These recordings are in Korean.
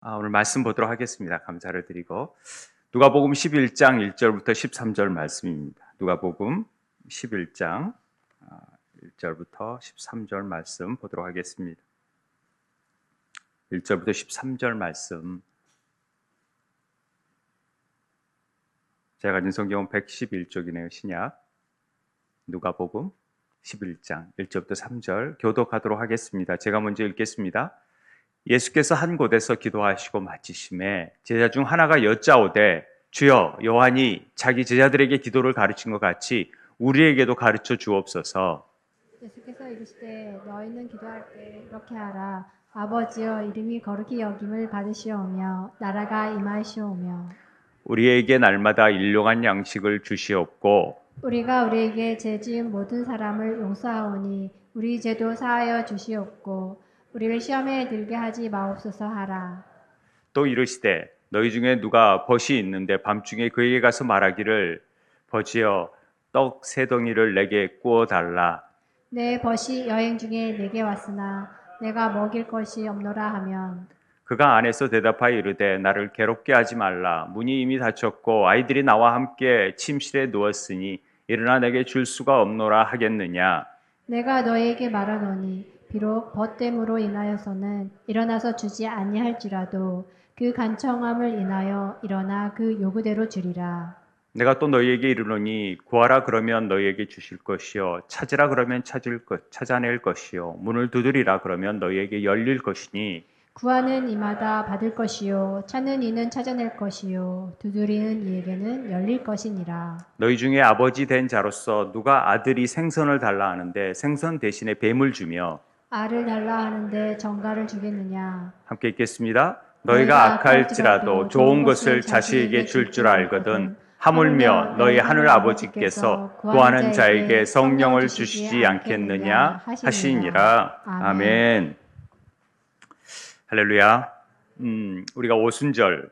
오늘 말씀 보도록 하겠습니다. 감사를 드리고 누가복음 11장 1절부터 13절 말씀입니다. 누가복음 11장 1절부터 13절 말씀 보도록 하겠습니다. 1절부터 13절 말씀. 제가 가진 성경은 111쪽이네요. 신약 누가복음 11장 1절부터 3절 교독하도록 하겠습니다. 제가 먼저 읽겠습니다. 예수께서 한 곳에서 기도하시고 마치심에 제자 중 하나가 여짜오되 주여, 요한이 자기 제자들에게 기도를 가르친 것 같이 우리에게도 가르쳐 주옵소서. 예수께서 이르시되 너희는 기도할 때 이렇게 하라. 아버지여, 이름이 거룩히 여김을 받으시오며 나라가 임하시오며 우리에게 날마다 일용할 양식을 주시옵고 우리가 우리에게 죄 지은 모든 사람을 용서하오니 우리 죄도 사하여 주시옵고 우리를 시험에 들게 하지 마옵소서 하라. 또 이르시되 너희 중에 누가 벗이 있는데 밤중에 그에게 가서 말하기를 벗이여 떡 세 덩이를 내게 구워 달라. 내 벗이 여행 중에 내게 왔으나 내가 먹일 것이 없노라 하면 그가 안에서 대답하여 이르되 나를 괴롭게 하지 말라. 문이 이미 닫혔고 아이들이 나와 함께 침실에 누웠으니 일어나 내게 줄 수가 없노라 하겠느냐. 내가 너에게 말하노니 비록 벗됨으로 인하여서는 일어나서 주지 아니할지라도 그 간청함을 인하여 일어나 그 요구대로 주리라. 내가 또 너희에게 이르노니 구하라 그러면 너희에게 주실 것이요 찾으라 그러면 찾아낼 것이요 문을 두드리라 그러면 너희에게 열릴 것이니 구하는 이마다 받을 것이요 찾는 이는 찾아낼 것이요 두드리는 이에게는 열릴 것이니라. 너희 중에 아버지 된 자로서 누가 아들이 생선을 달라 하는데 생선 대신에 뱀을 주며 알을 달라 하는데 정갈을 주겠느냐. 함께 읽겠습니다. 너희가 너희가 악할지라도 좋은 것을 자식에게 줄 줄 알거든 하물며 너희 하늘 아버지께서 구하는 자에게 성령을 주시지 않겠느냐 하시니라. 아멘. 할렐루야. 우리가 오순절을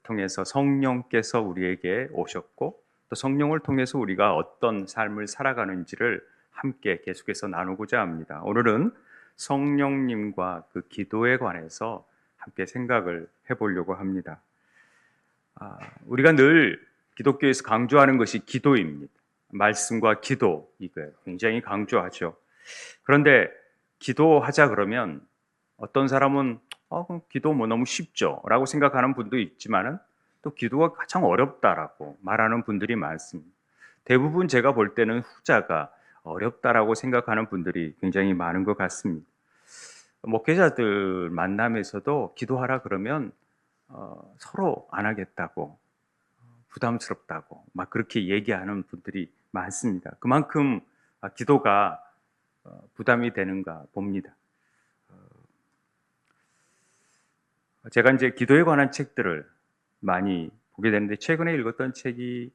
통해서 성령께서 우리에게 오셨고 또 성령을 통해서 우리가 어떤 삶을 살아가는지를 함께 계속해서 나누고자 합니다. 오늘은 성령님과 그 기도에 관해서 함께 생각을 해보려고 합니다. 우리가 늘 기독교에서 강조하는 것이 기도입니다. 말씀과 기도, 이거 굉장히 강조하죠. 그런데 기도하자 그러면 어떤 사람은 기도 뭐 너무 쉽죠 라고 생각하는 분도 있지만은 또 기도가 가장 어렵다라고 말하는 분들이 많습니다. 대부분 제가 볼 때는 후자가 어렵다라고 생각하는 분들이 굉장히 많은 것 같습니다. 목회자들 만남에서도 기도하라 그러면 서로 안 하겠다고 부담스럽다고 막 그렇게 얘기하는 분들이 많습니다. 그만큼 기도가 부담이 되는가 봅니다. 제가 이제 기도에 관한 책들을 많이 보게 되는데 최근에 읽었던 책이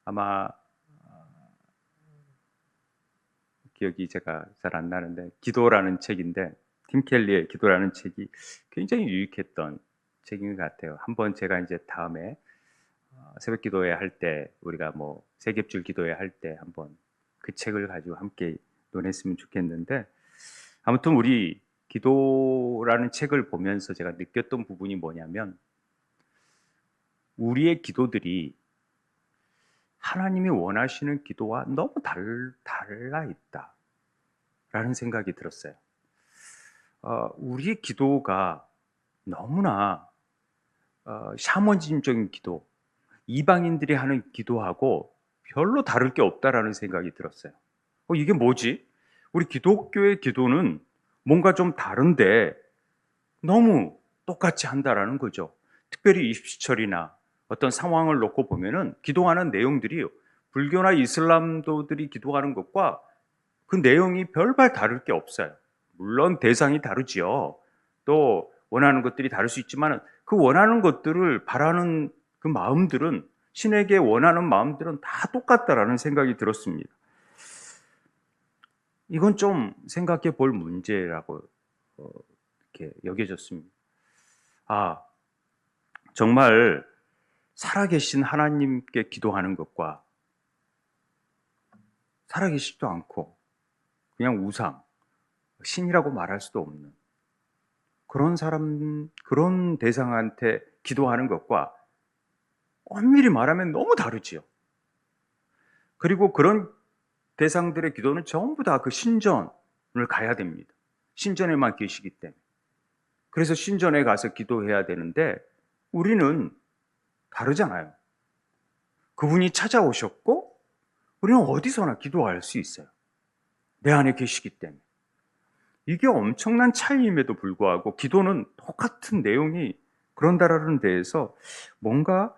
아마 기억이 제가 잘 안 나는데 기도라는 책인데 팀 켈리의 기도라는 책이 굉장히 유익했던 책인 것 같아요. 한번 제가 이제 다음에 새벽 기도회 할 때 우리가 뭐 세겹줄 기도회 할 때 한번 그 책을 가지고 함께 논했으면 좋겠는데 아무튼 우리 기도라는 책을 보면서 제가 느꼈던 부분이 뭐냐면 우리의 기도들이 하나님이 원하시는 기도와 너무 달라 있다라는 생각이 들었어요. 우리의 기도가 너무나 샤머니즘적인 기도, 이방인들이 하는 기도하고 별로 다를 게 없다라는 생각이 들었어요. 이게 뭐지? 우리 기독교의 기도는 뭔가 좀 다른데 너무 똑같이 한다라는 거죠. 특별히 입시철이나 어떤 상황을 놓고 보면은 기도하는 내용들이 불교나 이슬람도들이 기도하는 것과 그 내용이 별반 다를 게 없어요. 물론 대상이 다르지요. 또 원하는 것들이 다를 수 있지만 그 원하는 것들을 바라는 그 마음들은 신에게 원하는 마음들은 다 똑같다라는 생각이 들었습니다. 이건 좀 생각해 볼 문제라고 이렇게 여겨졌습니다. 정말 살아계신 하나님께 기도하는 것과 살아계시지도 않고 그냥 우상, 신이라고 말할 수도 없는 그런 대상한테 기도하는 것과 엄밀히 말하면 너무 다르지요. 그리고 그런 대상들의 기도는 전부 다 그 신전을 가야 됩니다. 신전에만 계시기 때문에. 그래서 신전에 가서 기도해야 되는데 우리는 다르잖아요. 그분이 찾아오셨고 우리는 어디서나 기도할 수 있어요. 내 안에 계시기 때문에. 이게 엄청난 차이임에도 불구하고 기도는 똑같은 내용이 그런다라는 데에서 뭔가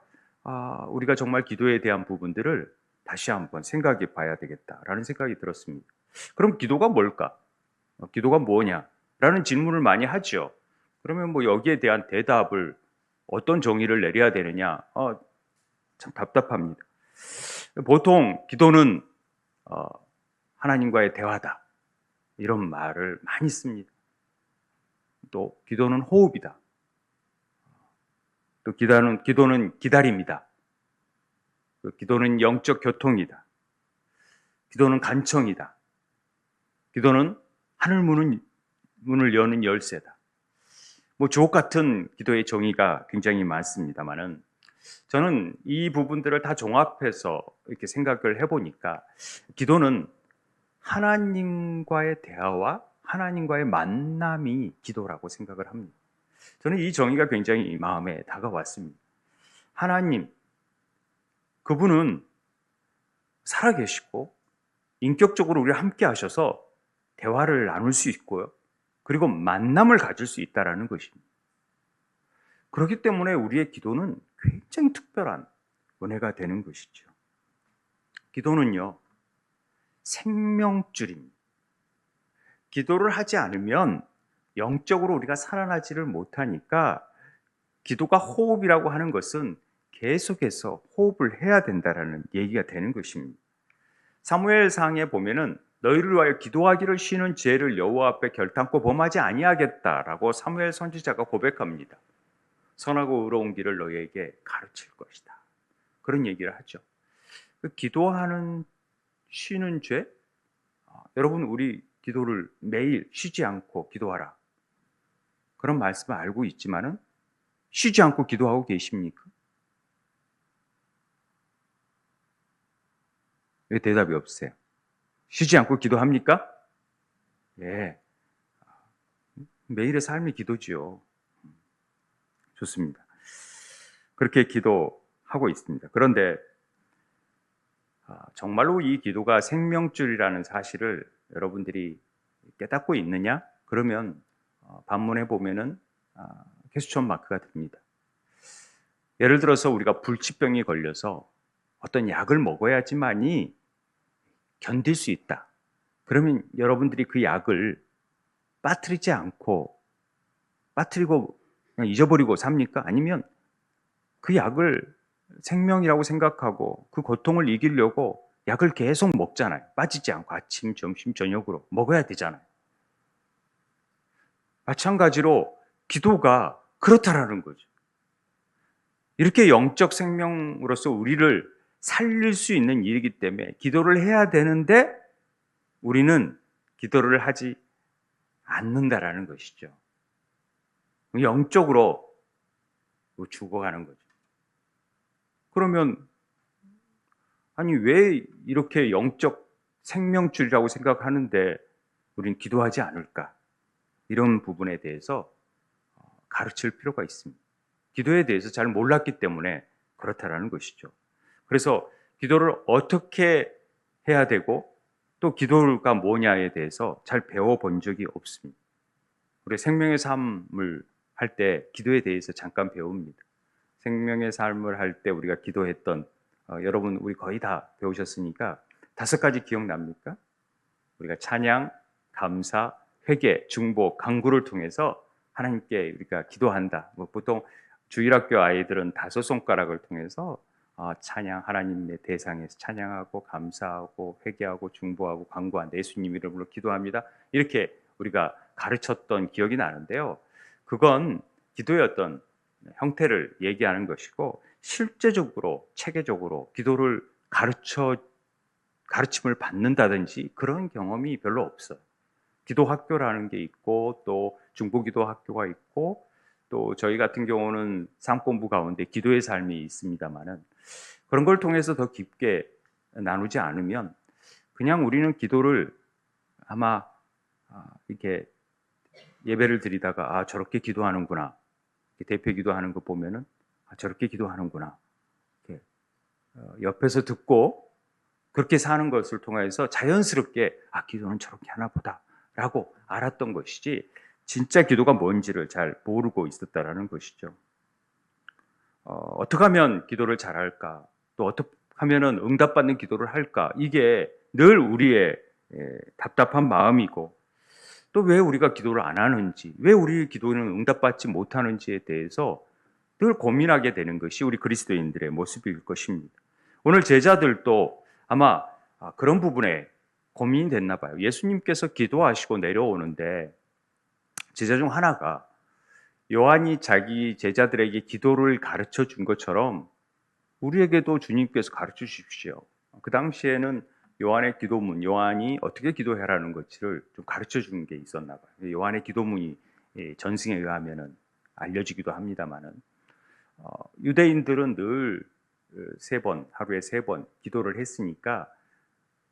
우리가 정말 기도에 대한 부분들을 다시 한번 생각해 봐야 되겠다라는 생각이 들었습니다. 그럼 기도가 뭘까? 기도가 뭐냐? 라는 질문을 많이 하죠. 그러면 뭐 여기에 대한 대답을 어떤 정의를 내려야 되느냐? 참 답답합니다. 보통 기도는 하나님과의 대화다. 이런 말을 많이 씁니다. 또 기도는 호흡이다. 또 기도는 기다림이다. 또 기도는 영적 교통이다. 기도는 간청이다. 기도는 하늘 문을 여는 열쇠다. 뭐 주옥 같은 기도의 정의가 굉장히 많습니다만은 저는 이 부분들을 다 종합해서 이렇게 생각을 해보니까 기도는 하나님과의 대화와 하나님과의 만남이 기도라고 생각을 합니다. 저는 이 정의가 굉장히 마음에 다가왔습니다. 하나님, 그분은 살아계시고 인격적으로 우리와 함께 하셔서 대화를 나눌 수 있고요. 그리고 만남을 가질 수 있다는 것입니다. 그렇기 때문에 우리의 기도는 굉장히 특별한 은혜가 되는 것이죠. 기도는요, 생명줄입니다. 기도를 하지 않으면 영적으로 우리가 살아나지를 못하니까 기도가 호흡이라고 하는 것은 계속해서 호흡을 해야 된다라는 얘기가 되는 것입니다. 사무엘상에 보면은 너희를 위하여 기도하기를 쉬는 죄를 여호와 앞에 결단코 범하지 아니하겠다라고 사무엘 선지자가 고백합니다. 선하고 의로운 길을 너희에게 가르칠 것이다. 그런 얘기를 하죠. 기도하는 쉬는 죄? 여러분 우리 기도를 매일 쉬지 않고 기도하라. 그런 말씀을 알고 있지만은 쉬지 않고 기도하고 계십니까? 왜 대답이 없으세요? 쉬지 않고 기도합니까? 예. 매일의 삶이 기도지요. 좋습니다. 그렇게 기도하고 있습니다. 그런데 정말로 이 기도가 생명줄이라는 사실을 여러분들이 깨닫고 있느냐? 그러면 반문해 보면은 퀘스천 마크가 됩니다. 예를 들어서 우리가 불치병이 걸려서 어떤 약을 먹어야지만이 견딜 수 있다. 그러면 여러분들이 그 약을 빠뜨리지 않고 빠뜨리고 그냥 잊어버리고 삽니까? 아니면 그 약을 생명이라고 생각하고 그 고통을 이기려고 약을 계속 먹잖아요. 빠지지 않고 아침, 점심, 저녁으로 먹어야 되잖아요. 마찬가지로 기도가 그렇다라는 거죠. 이렇게 영적 생명으로서 우리를 살릴 수 있는 일이기 때문에 기도를 해야 되는데 우리는 기도를 하지 않는다라는 것이죠. 영적으로 죽어가는 거죠. 그러면 아니 왜 이렇게 영적 생명줄이라고 생각하는데 우린 기도하지 않을까? 이런 부분에 대해서 가르칠 필요가 있습니다. 기도에 대해서 잘 몰랐기 때문에 그렇다라는 것이죠. 그래서 기도를 어떻게 해야 되고 또 기도가 뭐냐에 대해서 잘 배워본 적이 없습니다. 우리 생명의 삶을 할 때 기도에 대해서 잠깐 배웁니다. 생명의 삶을 할 때 우리가 기도했던 여러분 우리 거의 다 배우셨으니까 5가지 기억납니까? 우리가 찬양, 감사, 회개, 중보, 간구를 통해서 하나님께 우리가 기도한다. 보통 주일학교 아이들은 5손가락을 통해서 찬양, 하나님의 대상에서 찬양하고 감사하고 회개하고 중보하고 간구한다. 예수님 이름으로 기도합니다. 이렇게 우리가 가르쳤던 기억이 나는데요. 그건 기도의 어떤 형태를 얘기하는 것이고 실제적으로 체계적으로 기도를 가르침을 받는다든지 그런 경험이 별로 없어요. 기도 학교라는 게 있고 또 중보기도 학교가 있고 또 저희 같은 경우는 상권부 가운데 기도의 삶이 있습니다만은 그런 걸 통해서 더 깊게 나누지 않으면 그냥 우리는 기도를 아마 이렇게 예배를 드리다가 저렇게 기도하는구나, 대표 기도하는 거 보면은 저렇게 기도하는구나, 이렇게 옆에서 듣고 그렇게 사는 것을 통해서 자연스럽게 기도는 저렇게 하나 보다라고 알았던 것이지 진짜 기도가 뭔지를 잘 모르고 있었다라는 것이죠. 어떻게 하면 기도를 잘할까? 또 어떻게 하면은 응답받는 기도를 할까? 이게 늘 우리의 답답한 마음이고 또 왜 우리가 기도를 안 하는지, 왜 우리 기도는 응답받지 못하는지에 대해서 늘 고민하게 되는 것이 우리 그리스도인들의 모습일 것입니다. 오늘 제자들도 아마 그런 부분에 고민이 됐나 봐요. 예수님께서 기도하시고 내려오는데 제자 중 하나가 요한이 자기 제자들에게 기도를 가르쳐 준 것처럼 우리에게도 주님께서 가르쳐 주십시오. 그 당시에는 요한의 기도문, 요한이 어떻게 기도해라는 것을 좀 가르쳐 준 게 있었나 봐요. 요한의 기도문이 전승에 의하면은 알려지기도 합니다만은 유대인들은 늘 세 번, 하루에 3번 기도를 했으니까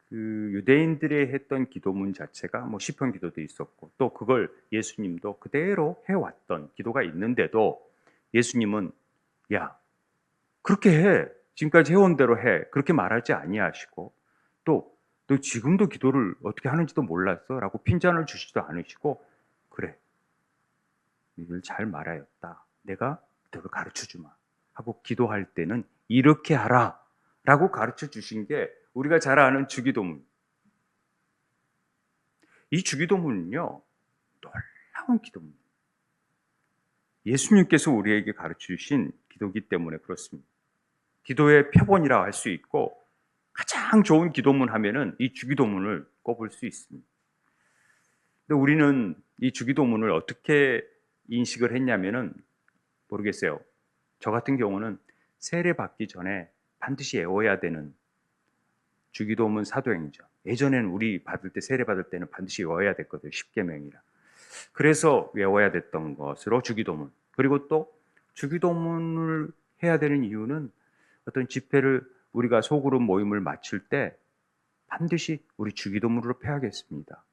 그 유대인들이 했던 기도문 자체가 뭐 시편 기도도 있었고 또 그걸 예수님도 그대로 해왔던 기도가 있는데도 예수님은 야 그렇게 해 지금까지 해온 대로 해 그렇게 말하지 아니하시고 또 너 지금도 기도를 어떻게 하는지도 몰랐어 라고 핀잔을 주시지도 않으시고 그래 이걸 잘 말하였다 내가 너를 가르쳐 주마 하고 기도할 때는 이렇게 하라 라고 가르쳐 주신 게 우리가 잘 아는 주기도문. 이 주기도문은요, 놀라운 기도문. 예수님께서 우리에게 가르쳐 주신 기도기 때문에 그렇습니다. 기도의 표본이라 할 수 있고 가장 좋은 기도문 하면은 이 주기도문을 꼽을 수 있습니다. 근데 우리는 이 주기도문을 어떻게 인식을 했냐면은 모르겠어요. 저 같은 경우는 세례 받기 전에 반드시 외워야 되는 주기도문 사도행전. 예전에는 우리 받을 때 세례 받을 때는 반드시 외워야 됐거든요. 십계명이라. 그래서 외워야 됐던 것으로 주기도문. 그리고 또 주기도문을 해야 되는 이유는 어떤 집회를 우리가 소그룹 모임을 마칠 때 반드시 우리 주기도문으로 패하겠습니다.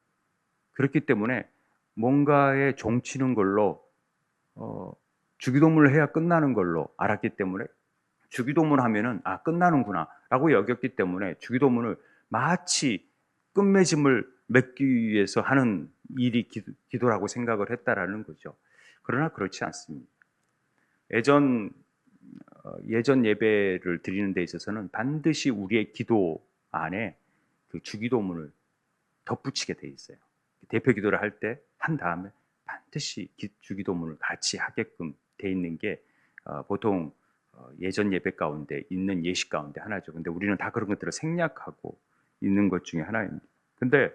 그렇기 때문에 뭔가에 종치는 걸로 주기도문을 해야 끝나는 걸로 알았기 때문에 주기도문 하면은 끝나는구나 라고 여겼기 때문에 주기도문을 마치 끝맺음을 맺기 위해서 하는 일이 기도라고 생각을 했다라는 거죠. 그러나 그렇지 않습니다. 예전 예배를 드리는 데 있어서는 반드시 우리의 기도 안에 그 주기도문을 덧붙이게 돼 있어요. 대표 기도를 할 때 한 다음에 반드시 주기도문을 같이 하게끔 돼 있는 게 보통 예전 예배 가운데 있는 예식 가운데 하나죠. 근데 우리는 다 그런 것들을 생략하고 있는 것 중에 하나입니다. 근데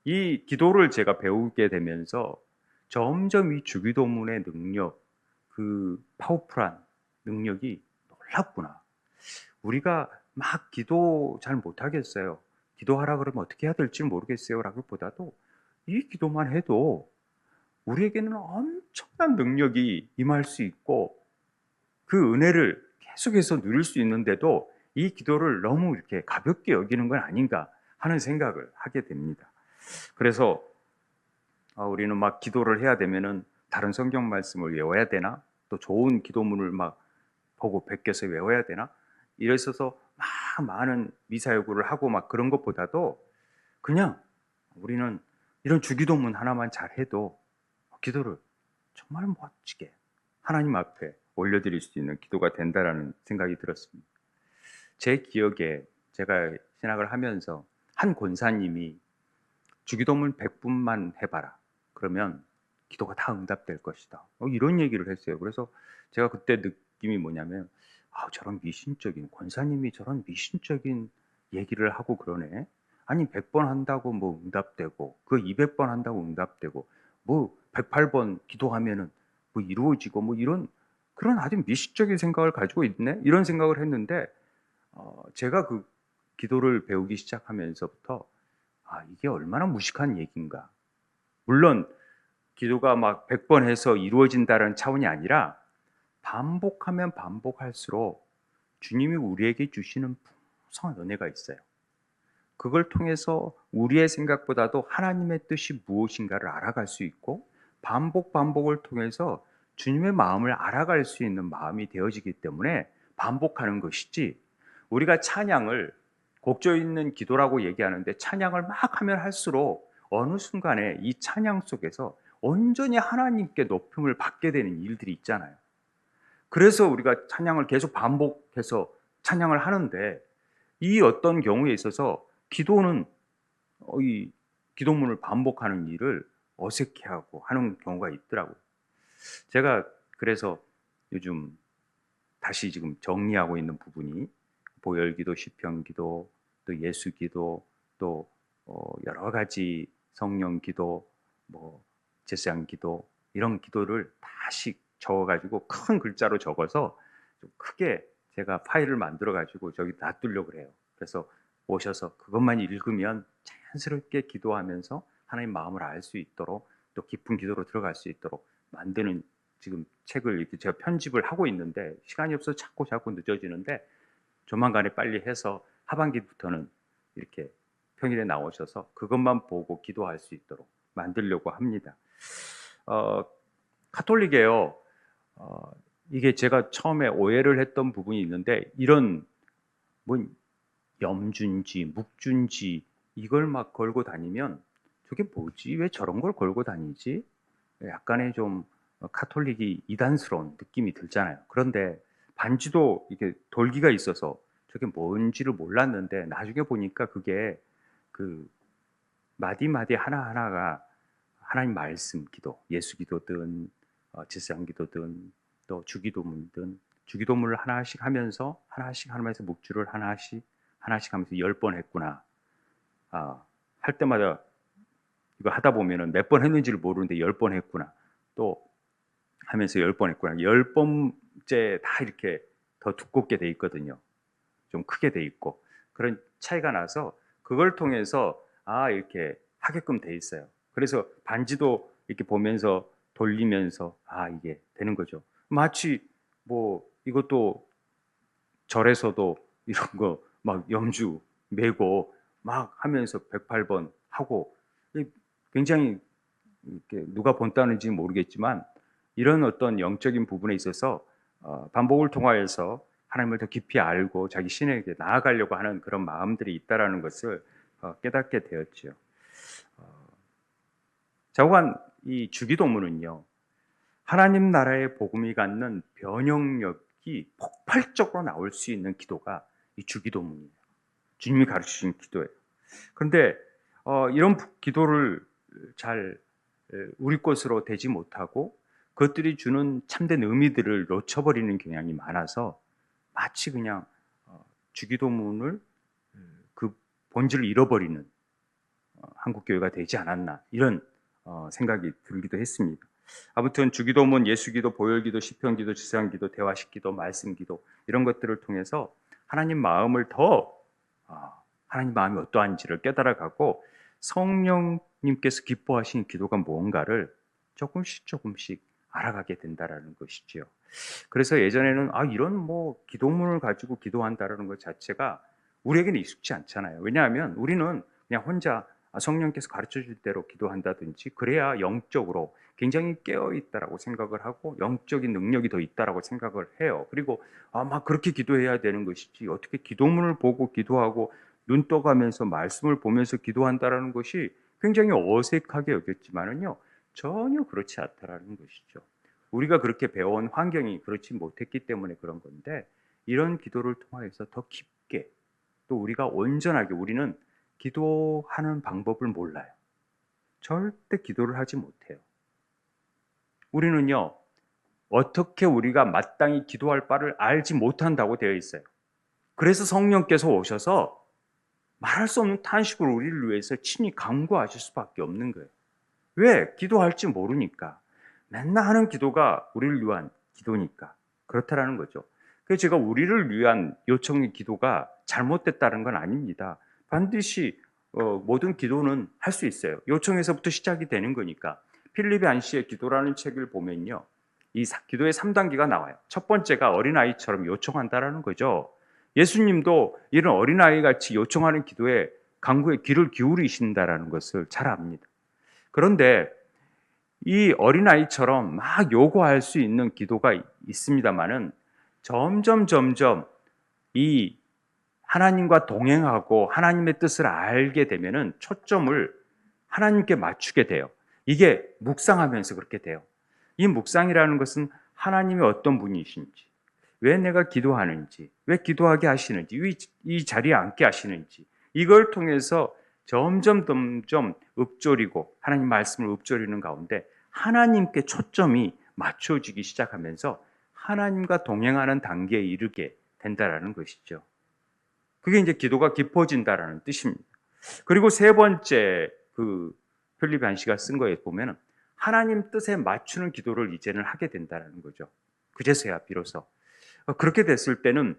이 기도를 제가 배우게 되면서 점점 이 주기도문의 능력, 그 파워풀한 능력이 놀랍구나. 우리가 막 기도 잘 못하겠어요. 기도하라 그러면 어떻게 해야 될지 모르겠어요. 라기보다도 이 기도만 해도 우리에게는 엄청난 능력이 임할 수 있고 그 은혜를 계속해서 누릴 수 있는데도 이 기도를 너무 이렇게 가볍게 여기는 건 아닌가 하는 생각을 하게 됩니다. 그래서 우리는 막 기도를 해야 되면은 다른 성경 말씀을 외워야 되나? 또 좋은 기도문을 막 보고 베껴서 외워야 되나? 이래 있어서 막 많은 미사 요구를 하고 막 그런 것보다도 그냥 우리는 이런 주기도문 하나만 잘 해도 기도를 정말 멋지게 하나님 앞에 올려드릴 수 있는 기도가 된다라는 생각이 들었습니다. 제 기억에 제가 신학을 하면서 한 권사님이 주기도문 100분만 해봐라. 그러면 기도가 다 응답될 것이다. 이런 얘기를 했어요. 그래서 제가 그때 느낌이 뭐냐면 저런 미신적인 권사님이 저런 미신적인 얘기를 하고 그러네. 아니 100번 한다고 뭐 응답되고 그 200번 한다고 응답되고 뭐 108번 기도하면은 뭐 이루어지고 뭐 이런 그런 아주 미신적인 생각을 가지고 있네. 이런 생각을 했는데 제가 그 기도를 배우기 시작하면서부터 이게 얼마나 무식한 얘기인가. 물론 기도가 막 100번 해서 이루어진다는 차원이 아니라 반복하면 반복할수록 주님이 우리에게 주시는 풍성한 은혜가 있어요. 그걸 통해서 우리의 생각보다도 하나님의 뜻이 무엇인가를 알아갈 수 있고, 반복을 통해서 주님의 마음을 알아갈 수 있는 마음이 되어지기 때문에 반복하는 것이지, 우리가 찬양을 곡조 있는 기도라고 얘기하는데 찬양을 막 하면 할수록 어느 순간에 이 찬양 속에서 온전히 하나님께 높임을 받게 되는 일들이 있잖아요. 그래서 우리가 찬양을 계속 반복해서 찬양을 하는데, 이 어떤 경우에 있어서 기도는 이 기도문을 반복하는 일을 어색해하고 하는 경우가 있더라고요. 제가 그래서 요즘 다시 지금 정리하고 있는 부분이 보혈기도, 시편기도, 또 예수기도, 또 여러 가지 성령기도, 뭐 제사장기도, 이런 기도를 다시 적어가지고 큰 글자로 적어서 좀 크게 제가 파일을 만들어가지고 저기 놔두려고 그래요. 그래서 오셔서 그것만 읽으면 자연스럽게 기도하면서 하나님 마음을 알 수 있도록, 또 깊은 기도로 들어갈 수 있도록 만드는, 지금 책을 이렇게 제가 편집을 하고 있는데 시간이 없어서 자꾸 늦어지는데, 조만간에 빨리 해서 하반기부터는 이렇게 평일에 나오셔서 그것만 보고 기도할 수 있도록 만들려고 합니다. 카톨릭에요. 이게 제가 처음에 오해를 했던 부분이 있는데, 이런 뭐 염준지, 묵준지 이걸 막 걸고 다니면 저게 뭐지? 왜 저런 걸 걸고 다니지? 약간의 좀 카톨릭이 이단스러운 느낌이 들잖아요. 그런데 반지도 이게 돌기가 있어서 저게 뭔지를 몰랐는데, 나중에 보니까 그게 그 마디마디 하나하나가 하나님 말씀 기도, 예수 기도든 제사장 기도든 또 주기도문든, 주기도문을 하나씩 하면서 묵주를 하나씩 하면서 10번 했구나. 할 때마다 이거 하다 보면은 몇 번 했는지를 모르는데 10번 했구나. 또 하면서 10번 했구나. 10번째 다 이렇게 더 두껍게 돼 있거든요. 좀 크게 돼 있고. 그런 차이가 나서 그걸 통해서 이렇게 하게끔 돼 있어요. 그래서 반지도 이렇게 보면서 돌리면서 이게 되는 거죠. 마치 뭐 이것도 절에서도 이런 거 막 염주 메고 막 하면서 108번 하고, 굉장히 이렇게 누가 본다는지 모르겠지만 이런 어떤 영적인 부분에 있어서 반복을 통하여서 하나님을 더 깊이 알고 자기 신에게 나아가려고 하는 그런 마음들이 있다라는 것을 깨닫게 되었지요. 자고한 이 주기도문은요, 하나님 나라의 복음이 갖는 변형력이 폭발적으로 나올 수 있는 기도가 이 주기도문이에요. 주님이 가르치신 기도예요. 그런데 이런 기도를 잘 우리 것으로 되지 못하고 그것들이 주는 참된 의미들을 놓쳐버리는 경향이 많아서 마치 그냥 주기도문을 그 본질을 잃어버리는 한국교회가 되지 않았나, 이런 생각이 들기도 했습니다. 아무튼 주기도문, 예수기도, 보혈기도, 시편기도, 지상기도, 대화식기도, 말씀기도, 이런 것들을 통해서 하나님 마음을 더 하나님 마음이 어떠한지를 깨달아가고 성령님께서 기뻐하시는 기도가 뭔가를 조금씩 알아가게 된다라는 것이지요. 그래서 예전에는 이런 뭐 기도문을 가지고 기도한다라는 것 자체가 우리에게는 익숙치 않잖아요. 왜냐하면 우리는 그냥 혼자 성령께서 가르쳐 줄 대로 기도한다든지 그래야 영적으로 굉장히 깨어 있다라고 생각을 하고 영적인 능력이 더 있다라고 생각을 해요. 그리고 막 그렇게 기도해야 되는 것이지, 어떻게 기도문을 보고 기도하고 눈 떠가면서 말씀을 보면서 기도한다라는 것이 굉장히 어색하게 여겼지만은요, 전혀 그렇지 않다라는 것이죠. 우리가 그렇게 배워온 환경이 그렇지 못했기 때문에 그런 건데, 이런 기도를 통해서 더 깊게, 또 우리가 온전하게, 우리는 기도하는 방법을 몰라요. 절대 기도를 하지 못해요. 우리는요, 어떻게 우리가 마땅히 기도할 바를 알지 못한다고 되어 있어요. 그래서 성령께서 오셔서 말할 수 없는 탄식으로 우리를 위해서 친히 간구하실 수밖에 없는 거예요. 왜? 기도할지 모르니까. 맨날 하는 기도가 우리를 위한 기도니까. 그렇다라는 거죠. 그래서 제가 우리를 위한 요청의 기도가 잘못됐다는 건 아닙니다. 반드시 모든 기도는 할 수 있어요. 요청에서부터 시작이 되는 거니까. 필립 안시의 기도라는 책을 보면요. 기도의 3단계가 나와요. 첫 번째가 어린아이처럼 요청한다라는 거죠. 예수님도 이런 어린아이 같이 요청하는 기도에 간구에 귀를 기울이신다라는 것을 잘 압니다. 그런데 이 어린아이처럼 막 요구할 수 있는 기도가 있습니다만은 점점 이 하나님과 동행하고 하나님의 뜻을 알게 되면은 초점을 하나님께 맞추게 돼요. 이게 묵상하면서 그렇게 돼요. 이 묵상이라는 것은 하나님이 어떤 분이신지, 왜 내가 기도하는지, 왜 기도하게 하시는지, 왜 이 자리에 앉게 하시는지, 이걸 통해서 점점 읊조리고 하나님 말씀을 읊조리는 가운데 하나님께 초점이 맞춰지기 시작하면서 하나님과 동행하는 단계에 이르게 된다라는 것이죠. 그게 이제 기도가 깊어진다라는 뜻입니다. 그리고 세 번째 필립 안시가 쓴 거에 보면은 하나님 뜻에 맞추는 기도를 이제는 하게 된다라는 거죠. 그제서야 비로소. 그렇게 됐을 때는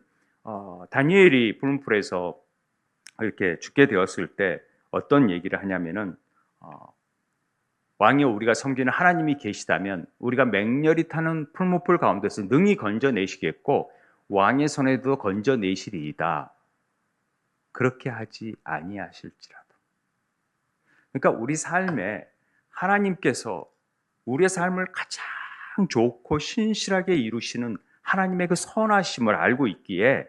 다니엘이 불문풀에서 이렇게 죽게 되었을 때 어떤 얘기를 하냐면은 왕이여 우리가 섬기는 하나님이 계시다면 우리가 맹렬히 타는 풀무풀 가운데서 능히 건져내시겠고 왕의 손에도 건져내시리이다. 그렇게 하지 아니하실지라도. 그러니까 우리 삶에 하나님께서 우리의 삶을 가장 좋고 신실하게 이루시는 하나님의 그 선하심을 알고 있기에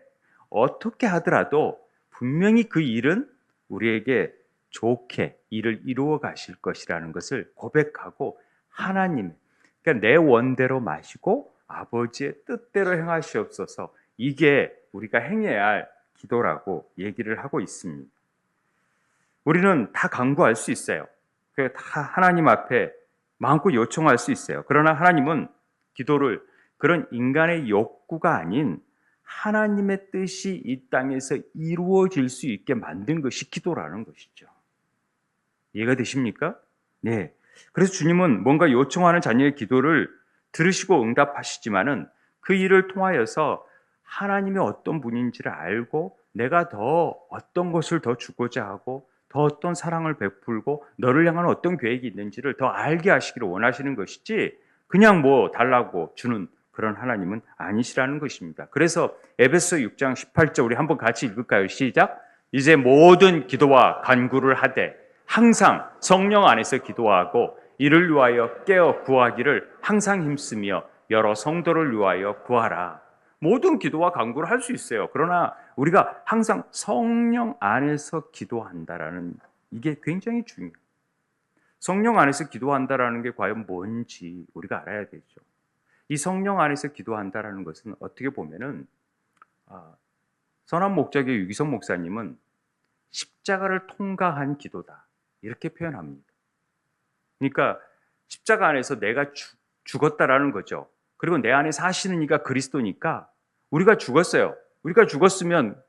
어떻게 하더라도 분명히 그 일은 우리에게 좋게 일을 이루어 가실 것이라는 것을 고백하고 하나님, 그러니까 내 원대로 마시고 아버지의 뜻대로 행하시옵소서. 이게 우리가 행해야 할 기도라고 얘기를 하고 있습니다. 우리는 다 간구할 수 있어요. 다 하나님 앞에 마음껏 요청할 수 있어요. 그러나 하나님은 기도를 그런 인간의 욕구가 아닌 하나님의 뜻이 이 땅에서 이루어질 수 있게 만든 것이 기도라는 것이죠. 이해가 되십니까? 네. 그래서 주님은 뭔가 요청하는 자녀의 기도를 들으시고 응답하시지만은 그 일을 통하여서 하나님이 어떤 분인지를 알고 내가 더 어떤 것을 더 주고자 하고 더 어떤 사랑을 베풀고 너를 향한 어떤 계획이 있는지를 더 알게 하시기를 원하시는 것이지 그냥 뭐 달라고 주는 그런 하나님은 아니시라는 것입니다. 그래서 에베소 6장 18절 우리 한번 같이 읽을까요? 시작. 이제 모든 기도와 간구를 하되 항상 성령 안에서 기도하고 이를 위하여 깨어 구하기를 항상 힘쓰며 여러 성도를 위하여 구하라. 모든 기도와 간구를 할 수 있어요. 그러나 우리가 항상 성령 안에서 기도한다라는 이게 굉장히 중요해요. 성령 안에서 기도한다라는 게 과연 뭔지 우리가 알아야 되죠. 이 성령 안에서 기도한다라는 것은 어떻게 보면은 선한 목자의 유기성 목사님은 십자가를 통과한 기도다 이렇게 표현합니다. 그러니까 십자가 안에서 내가 죽었다라는 거죠. 그리고 내 안에 사시는 이가 그리스도니까 우리가 죽었어요. 우리가 죽었으면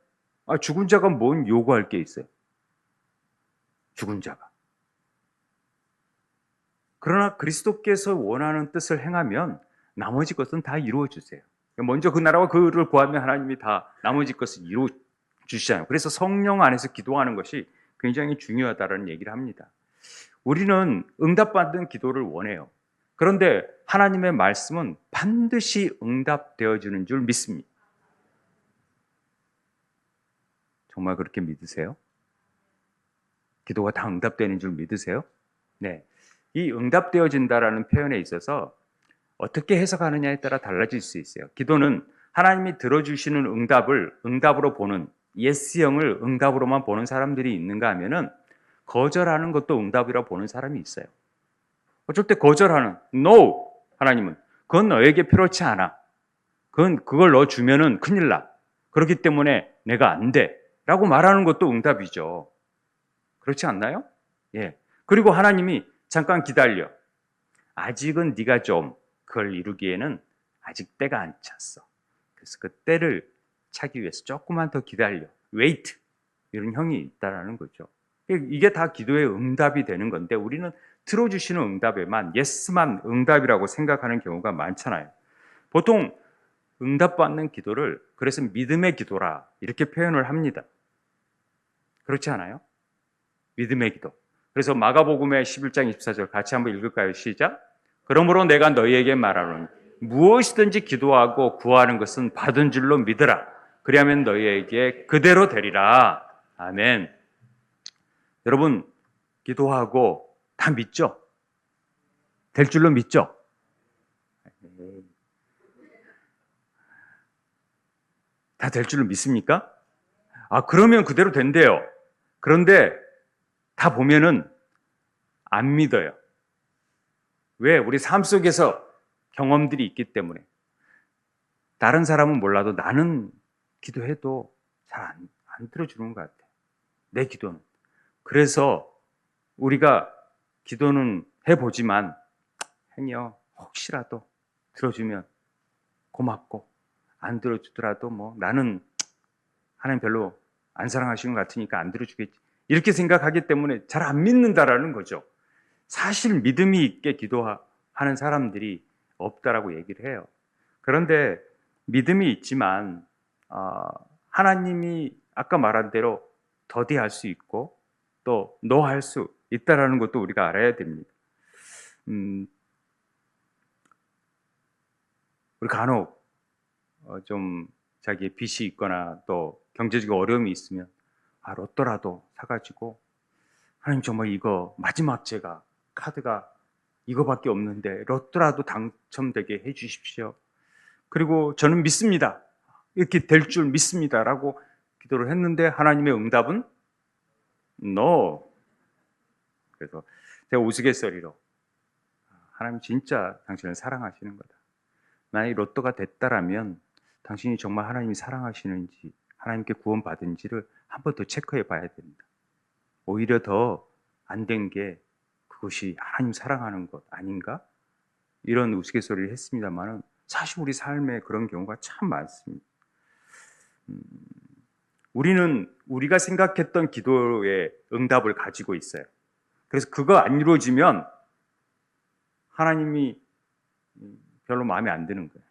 죽은 자가 뭔 요구할 게 있어요? 죽은 자가. 그러나 그리스도께서 원하는 뜻을 행하면 나머지 것은 다 이루어 주세요. 먼저 그 나라와 그를 구하면 하나님이 다 나머지 것을 이루어 주시잖아요. 그래서 성령 안에서 기도하는 것이 굉장히 중요하다는 얘기를 합니다. 우리는 응답받는 기도를 원해요. 그런데 하나님의 말씀은 반드시 응답되어지는 줄 믿습니다. 정말 그렇게 믿으세요? 기도가 다 응답되는 줄 믿으세요? 네. 이 응답되어진다라는 표현에 있어서 어떻게 해석하느냐에 따라 달라질 수 있어요. 기도는 하나님이 들어주시는 응답을 응답으로 보는 예스형을 응답으로만 보는 사람들이 있는가 하면은 거절하는 것도 응답이라고 보는 사람이 있어요. 어쩔 때 거절하는 No! 하나님은 그건 너에게 필요치 않아. 그걸 너 주면은 큰일 나. 그렇기 때문에 내가 안 돼. 라고 말하는 것도 응답이죠. 그렇지 않나요? 예. 그리고 하나님이 잠깐 기다려. 아직은 네가 좀 그걸 이루기에는 아직 때가 안 찼어. 그래서 그 때를 차기 위해서 조금만 더 기다려. wait. 이런 형이 있다라는 거죠. 이게 다 기도의 응답이 되는 건데 우리는 들어주시는 응답에만 yes만 응답이라고 생각하는 경우가 많잖아요. 보통 응답받는 기도를 그래서 믿음의 기도라 이렇게 표현을 합니다. 그렇지 않아요? 믿음의 기도. 그래서 마가복음의 11장 24절 같이 한번 읽을까요? 시작. 그러므로 내가 너희에게 말하노니 무엇이든지 기도하고 구하는 것은 받은 줄로 믿으라. 그리하면 너희에게 그대로 되리라. 아멘. 여러분, 기도하고 다 믿죠? 될 줄로 믿죠? 다 될 줄로 믿습니까? 그러면 그대로 된대요. 그런데 다 보면은 안 믿어요. 왜? 우리 삶 속에서 경험들이 있기 때문에. 다른 사람은 몰라도 나는 기도해도 잘 안 들어주는 것 같아. 내 기도는. 그래서 우리가 기도는 해보지만 행여 혹시라도 들어주면 고맙고 안 들어주더라도 뭐 나는 하나님 별로 안 사랑하시는 것 같으니까 안 들어주겠지. 이렇게 생각하기 때문에 잘 안 믿는다라는 거죠. 사실 믿음이 있게 기도하는 사람들이 없다라고 얘기를 해요. 그런데 믿음이 있지만 하나님이 아까 말한 대로 더디할 수 있고 또 노할 수 있다라는 것도 우리가 알아야 됩니다. 우리 간혹 좀 자기의 빚이 있거나 또 경제적 어려움이 있으면 로또라도 사가지고 하나님 정말 이거 마지막 제가 카드가 이거밖에 없는데 로또라도 당첨되게 해주십시오. 그리고 저는 믿습니다. 이렇게 될 줄 믿습니다라고 기도를 했는데 하나님의 응답은 No. 그래서 제가 우스갯소리로 하나님 진짜 당신을 사랑하시는 거다. 만약에 로또가 됐다라면 당신이 정말 하나님이 사랑하시는지 하나님께 구원받은지를 한 번 더 체크해 봐야 됩니다. 오히려 더 안 된 게 그것이 하나님 사랑하는 것 아닌가? 이런 우스갯소리를 했습니다만 사실 우리 삶에 그런 경우가 참 많습니다. 우리는 우리가 생각했던 기도의 응답을 가지고 있어요. 그래서 그거 안 이루어지면 하나님이 별로 마음에 안 드는 거예요.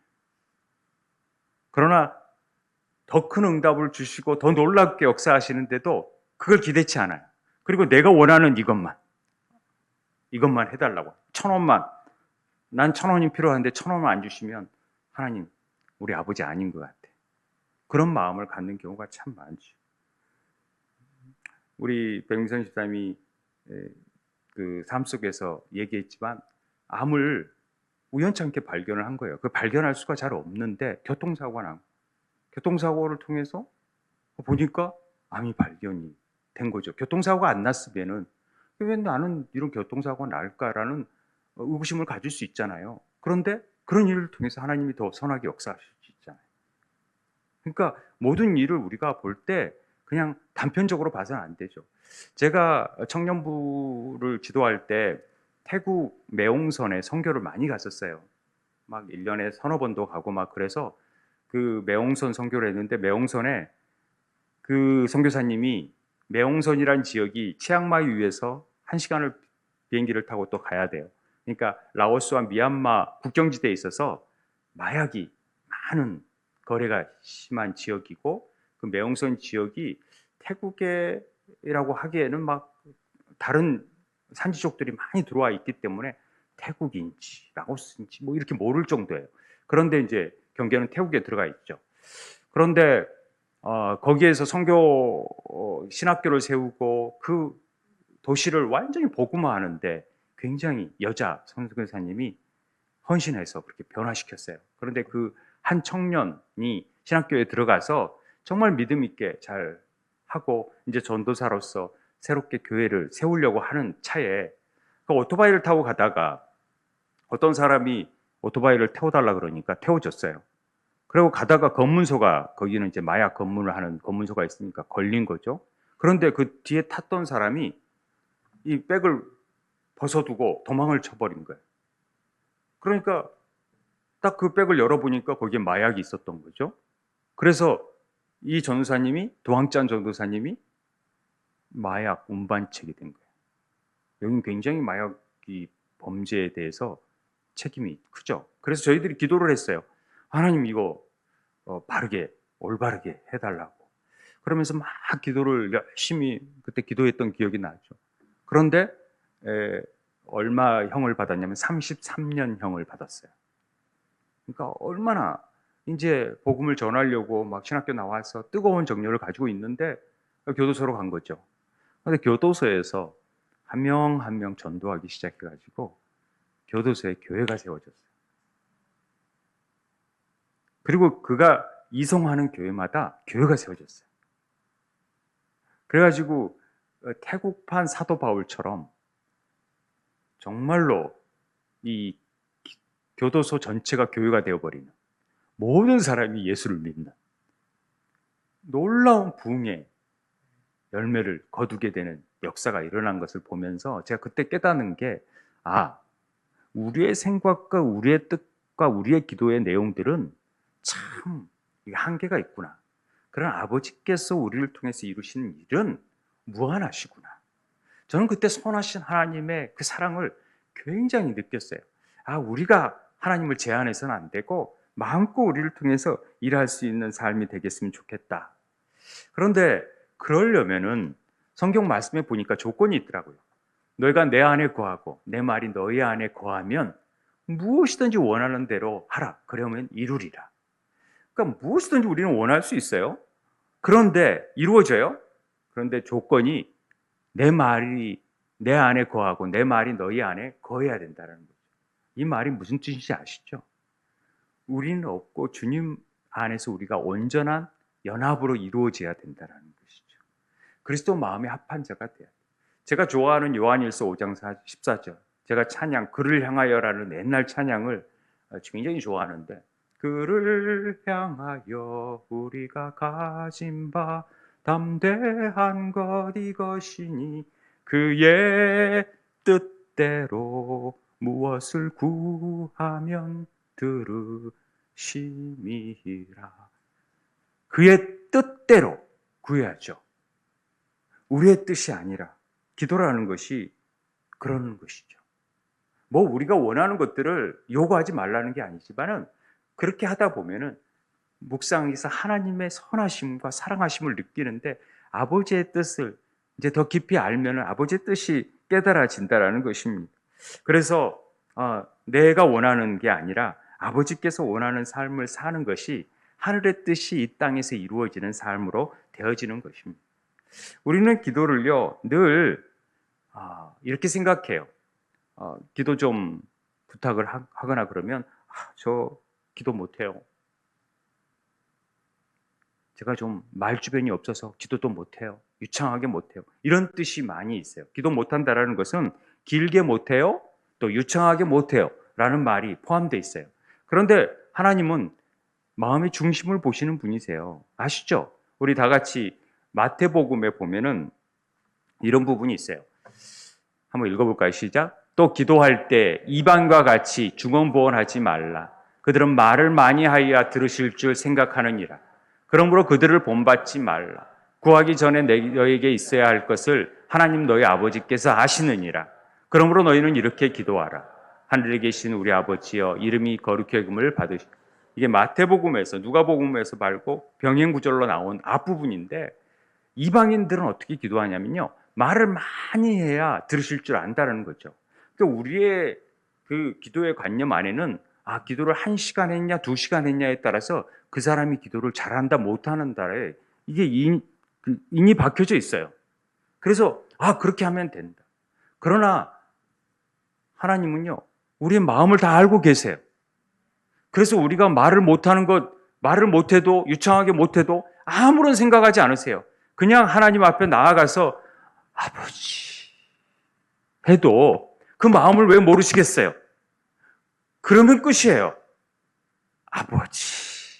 그러나 더 큰 응답을 주시고 더 놀랍게 역사하시는데도 그걸 기대치 않아요. 그리고 내가 원하는 이것만 해달라고. 1,000원만. 난 1,000원이 필요한데 1,000원만 안 주시면 하나님 우리 아버지 아닌 것 같아. 그런 마음을 갖는 경우가 참 많죠. 우리 백민선 집사님이 그 삶 속에서 얘기했지만 암을 우연찮게 발견을 한 거예요. 그 발견할 수가 잘 없는데 교통사고가 난 거예요. 교통사고를 통해서 보니까 암이 발견이 된 거죠. 교통사고가 안 났으면은 왜 나는 이런 교통사고가 날까라는 의구심을 가질 수 있잖아요. 그런데 그런 일을 통해서 하나님이 더 선하게 역사하실 수 있잖아요. 그러니까 모든 일을 우리가 볼 때 그냥 단편적으로 봐서는 안 되죠. 제가 청년부를 지도할 때 태국 매옹선에 선교를 많이 갔었어요. 막 1년에 서너 번도 가고 막 그래서 그 매옹선 선교를 했는데 매옹선에 그 선교사님이 매옹선이란 지역이 치앙마이 위에서 1시간을 비행기를 타고 또 가야 돼요. 그러니까 라오스와 미얀마 국경지대에 있어서 마약이 많은 거래가 심한 지역이고 그 매옹선 지역이 태국이라고 하기에는 막 다른 산지족들이 많이 들어와 있기 때문에 태국인지 라오스인지 뭐 이렇게 모를 정도예요. 그런데 이제 경계는 태국에 들어가 있죠. 그런데 거기에서 선교 신학교를 세우고 그 도시를 완전히 복음화하는데 굉장히 여자 선교사님이 헌신해서 그렇게 변화시켰어요. 그런데 그 한 청년이 신학교에 들어가서 정말 믿음 있게 잘 하고 이제 전도사로서 새롭게 교회를 세우려고 하는 차에 그 오토바이를 타고 가다가 어떤 사람이 오토바이를 태워달라 그러니까 태워줬어요. 그리고 가다가 검문소가 거기는 이제 마약 검문을 하는 검문소가 있으니까 걸린 거죠. 그런데 그 뒤에 탔던 사람이 이 백을 벗어두고 도망을 쳐버린 거예요. 그러니까 딱 그 백을 열어보니까 거기에 마약이 있었던 거죠. 그래서 이 전도사님이 도항짠 전도사님이 마약 운반책이 된 거예요. 여기는 굉장히 마약이 범죄에 대해서 책임이 크죠. 그래서 저희들이 기도를 했어요. 하나님 이거 바르게 올바르게 해달라고. 그러면서 막 기도를 열심히 그때 기도했던 기억이 나죠. 그런데 얼마 형을 받았냐면 33년 형을 받았어요. 그러니까 얼마나 이제 복음을 전하려고 막 신학교 나와서 뜨거운 정열을 가지고 있는데 교도소로 간 거죠. 근데 교도소에서 한 명 한 명 전도하기 시작해가지고 교도소에 교회가 세워졌어요. 그리고 그가 이송하는 교회마다 교회가 세워졌어요. 그래가지고 태국판 사도 바울처럼 정말로 이 교도소 전체가 교회가 되어버리는, 모든 사람이 예수를 믿는 놀라운 부흥의 열매를 거두게 되는 역사가 일어난 것을 보면서 제가 그때 깨닫는 게, 우리의 생각과 우리의 뜻과 우리의 기도의 내용들은 참 한계가 있구나. 그러나 아버지께서 우리를 통해서 이루시는 일은 무한하시구나. 저는 그때 선하신 하나님의 그 사랑을 굉장히 느꼈어요. 우리가 하나님을 제한해서는 안 되고 마음껏 우리를 통해서 일할 수 있는 삶이 되겠으면 좋겠다. 그런데 그러려면은 성경 말씀에 보니까 조건이 있더라고요. 너희가 내 안에 거하고 내 말이 너희 안에 거하면 무엇이든지 원하는 대로 하라. 그러면 이루리라. 그러니까 무엇이든지 우리는 원할 수 있어요. 그런데 이루어져요? 그런데 조건이 내 말이 내 안에 거하고 내 말이 너희 안에 거해야 된다는 거죠. 이 말이 무슨 뜻인지 아시죠? 우리는 없고 주님 안에서 우리가 온전한 연합으로 이루어져야 된다는 것이죠. 그리스도 마음에 합한 자가 돼야 돼요. 제가 좋아하는 요한일서 5장 14절, 제가 찬양 그를 향하여라는 옛날 찬양을 굉장히 좋아하는데, 그를 향하여 우리가 가진 바 담대한 것 이것이니 그의 뜻대로 무엇을 구하면 들으심이라. 그의 뜻대로 구해야죠. 우리의 뜻이 아니라. 기도라는 것이 그러는 것이죠. 우리가 원하는 것들을 요구하지 말라는 게 아니지만은, 그렇게 하다 보면은 묵상에서 하나님의 선하심과 사랑하심을 느끼는데, 아버지의 뜻을 이제 더 깊이 알면은 아버지의 뜻이 깨달아진다라는 것입니다. 그래서 내가 원하는 게 아니라 아버지께서 원하는 삶을 사는 것이 하늘의 뜻이 이 땅에서 이루어지는 삶으로 되어지는 것입니다. 우리는 기도를요 늘 이렇게 생각해요. 기도 좀 부탁을 하거나 그러면 저 기도 못해요. 제가 좀 말주변이 없어서 기도도 못해요. 유창하게 못해요. 이런 뜻이 많이 있어요. 기도 못한다라는 것은 길게 못해요, 또 유창하게 못해요 라는 말이 포함되어 있어요. 그런데 하나님은 마음의 중심을 보시는 분이세요. 아시죠? 우리 다 같이 마태복음에 보면은 이런 부분이 있어요. 한번 읽어볼까요? 시작. 또 기도할 때 이방과 같이 중언부언하지 말라. 그들은 말을 많이 하여야 들으실 줄 생각하느니라. 그러므로 그들을 본받지 말라. 구하기 전에 너에게 있어야 할 것을 하나님 너희 아버지께서 아시느니라. 그러므로 너희는 이렇게 기도하라. 하늘에 계신 우리 아버지여, 이름이 거룩히 여김을 받으시고. 이게 마태복음에서, 누가복음에서 말고 병행구절로 나온 앞부분인데, 이방인들은 어떻게 기도하냐면요, 말을 많이 해야 들으실 줄 안다는 거죠. 그러니까 우리의 그 기도의 관념 안에는 기도를 1시간 했냐 2시간 했냐에 따라서 그 사람이 기도를 잘한다 못하는다에 이게 인이 박혀져 있어요. 그래서 그렇게 하면 된다. 그러나 하나님은요 우리의 마음을 다 알고 계세요. 그래서 우리가 말을 못하는 것, 말을 못해도, 유창하게 못해도 아무런 생각하지 않으세요. 그냥 하나님 앞에 나아가서 아버지 해도 그 마음을 왜 모르시겠어요? 그러면 끝이에요. 아버지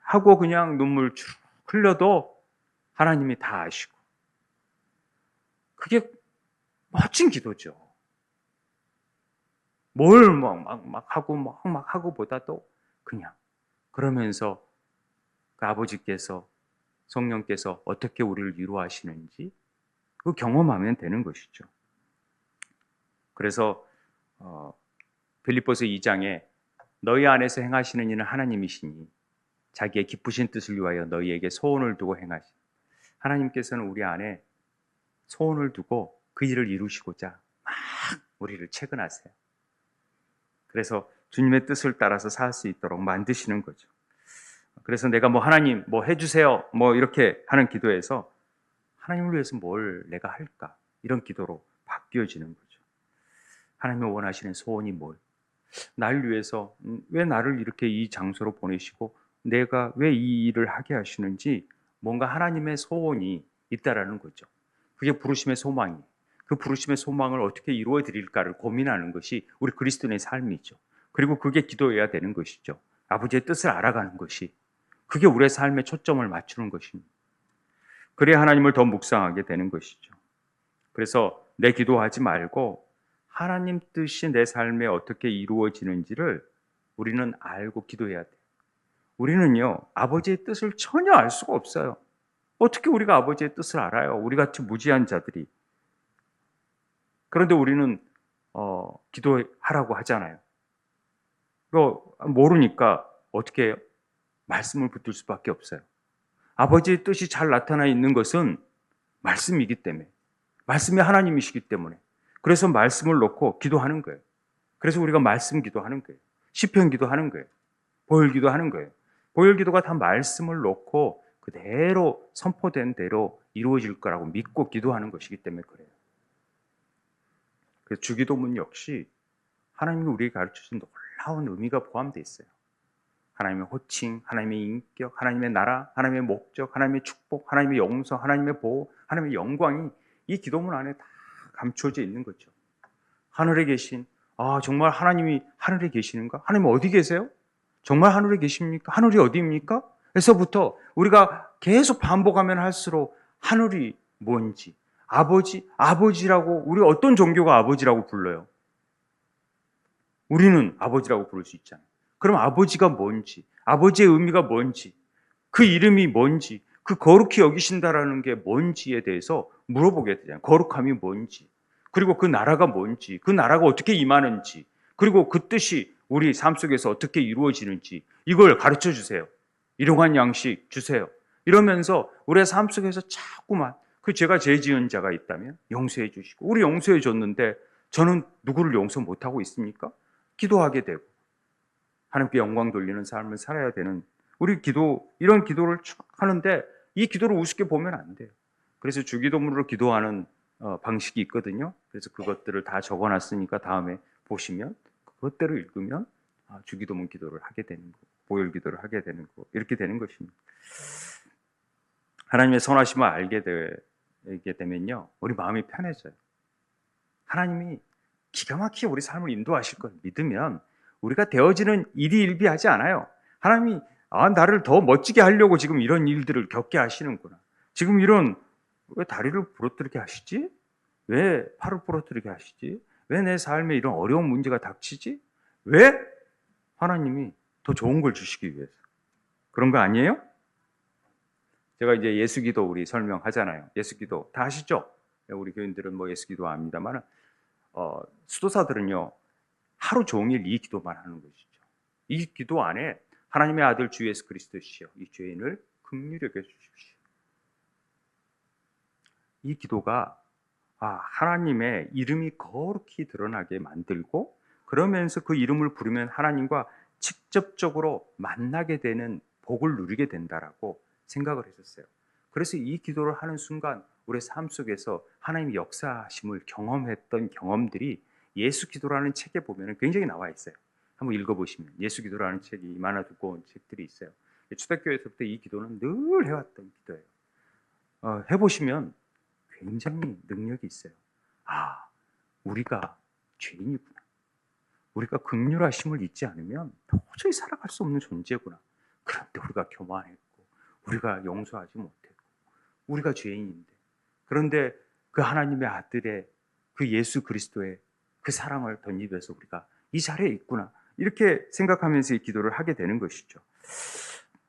하고 그냥 눈물 쭉 흘려도 하나님이 다 아시고. 그게 멋진 기도죠. 뭘 막 하고 보다도 그냥 그러면서 그 아버지께서, 성령께서 어떻게 우리를 위로하시는지 그 경험하면 되는 것이죠. 그래서 빌립보서 2장에 너희 안에서 행하시는 이는 하나님이시니 자기의 기쁘신 뜻을 위하여 너희에게 소원을 두고 행하시. 하나님께서는 우리 안에 소원을 두고 그 일을 이루시고자 막 우리를 채근하세요. 그래서 주님의 뜻을 따라서 살 수 있도록 만드시는 거죠. 그래서 내가 뭐 하나님 뭐 해주세요 뭐 이렇게 하는 기도에서 하나님을 위해서 뭘 내가 할까 이런 기도로 바뀌어지는 거죠. 하나님이 원하시는 소원이 뭘? 날 위해서 왜 나를 이렇게 이 장소로 보내시고 내가 왜 이 일을 하게 하시는지 뭔가 하나님의 소원이 있다라는 거죠. 그게 부르심의 소망이. 그 부르심의 소망을 어떻게 이루어 드릴까를 고민하는 것이 우리 그리스도인의 삶이죠. 그리고 그게 기도해야 되는 것이죠. 아버지의 뜻을 알아가는 것이. 그게 우리의 삶에 초점을 맞추는 것입니다. 그래야 하나님을 더 묵상하게 되는 것이죠. 그래서 내 기도하지 말고 하나님 뜻이 내 삶에 어떻게 이루어지는지를 우리는 알고 기도해야 돼요. 우리는요, 아버지의 뜻을 전혀 알 수가 없어요. 어떻게 우리가 아버지의 뜻을 알아요? 우리 같이 무지한 자들이. 그런데 우리는 기도하라고 하잖아요. 그거 모르니까 어떻게 해요? 말씀을 붙들 수밖에 없어요. 아버지의 뜻이 잘 나타나 있는 것은 말씀이기 때문에, 말씀이 하나님이시기 때문에, 그래서 말씀을 놓고 기도하는 거예요. 그래서 우리가 말씀 기도하는 거예요. 시편 기도하는 거예요. 보혈 기도하는 거예요. 보혈 기도가 다 말씀을 놓고 그대로 선포된 대로 이루어질 거라고 믿고 기도하는 것이기 때문에 그래요. 그래서 주기도문 역시 하나님이 우리에게 가르쳐준 놀라운 의미가 포함되어 있어요. 하나님의 호칭, 하나님의 인격, 하나님의 나라, 하나님의 목적, 하나님의 축복, 하나님의 용서, 하나님의 보호, 하나님의 영광이 이 기도문 안에 다 감춰져 있는 거죠. 하늘에 계신, 정말 하나님이 하늘에 계시는가? 하나님 어디 계세요? 정말 하늘에 계십니까? 하늘이 어디입니까? 에서부터 우리가 계속 반복하면 할수록 하늘이 뭔지, 아버지라고, 우리 어떤 종교가 아버지라고 불러요? 우리는 아버지라고 부를 수 있잖아요. 그럼 아버지가 뭔지, 아버지의 의미가 뭔지, 그 이름이 뭔지, 그 거룩히 여기신다라는 게 뭔지에 대해서 물어보게 되잖아요. 거룩함이 뭔지, 그리고 그 나라가 뭔지, 그 나라가 어떻게 임하는지, 그리고 그 뜻이 우리 삶 속에서 어떻게 이루어지는지 이걸 가르쳐 주세요. 일용할 양식 주세요. 이러면서 우리의 삶 속에서 자꾸만 그 제가 죄 지은 자가 있다면 용서해 주시고, 우리 용서해 줬는데 저는 누구를 용서 못하고 있습니까? 기도하게 되고 하나님께 영광 돌리는 삶을 살아야 되는 우리 이런 기도를 쭉 하는데 이 기도를 우습게 보면 안 돼요. 그래서 주기도문으로 기도하는 방식이 있거든요. 그래서 그것들을 다 적어놨으니까 다음에 보시면 그것대로 읽으면 주기도문 기도를 하게 되는 거, 보혈 기도를 하게 되는 거, 이렇게 되는 것입니다. 하나님의 선하심을 알게 되면요, 우리 마음이 편해져요. 하나님이 기가 막히게 우리 삶을 인도하실 걸 믿으면 우리가 되어지는 일이 일비하지 않아요. 하나님이 나를 더 멋지게 하려고 지금 이런 일들을 겪게 하시는구나. 지금 왜 다리를 부러뜨리게 하시지? 왜 팔을 부러뜨리게 하시지? 왜 내 삶에 이런 어려운 문제가 닥치지? 왜? 하나님이 더 좋은 걸 주시기 위해서. 그런 거 아니에요? 제가 이제 예수기도 우리 설명하잖아요. 예수기도 다 아시죠? 우리 교인들은 뭐 예수기도 압니다만 수도사들은요 하루 종일 이 기도만 하는 것이죠. 이 기도 안에 하나님의 아들 주 예수 그리스도시여 이 죄인을 긍휼히 여겨 주십시오. 이 기도가 하나님의 이름이 거룩히 드러나게 만들고, 그러면서 그 이름을 부르면 하나님과 직접적으로 만나게 되는 복을 누리게 된다라고 생각을 했었어요. 그래서 이 기도를 하는 순간 우리의 삶 속에서 하나님의 역사하심을 경험했던 경험들이 예수 기도라는 책에 보면 굉장히 나와 있어요. 한번 읽어보시면 예수 기도라는 책이 이만한 두꺼운 책들이 있어요. 초대교회에서부터 이 기도는 늘 해왔던 기도예요. 해보시면 굉장히 능력이 있어요. 우리가 죄인이구나. 우리가 긍휼하심을 잊지 않으면 도저히 살아갈 수 없는 존재구나. 그런데 우리가 교만했고, 우리가 용서하지 못했고, 우리가 죄인인데, 그런데 그 하나님의 아들의 그 예수 그리스도의 그 사랑을 덧입어서 우리가 이 자리에 있구나. 이렇게 생각하면서 이 기도를 하게 되는 것이죠.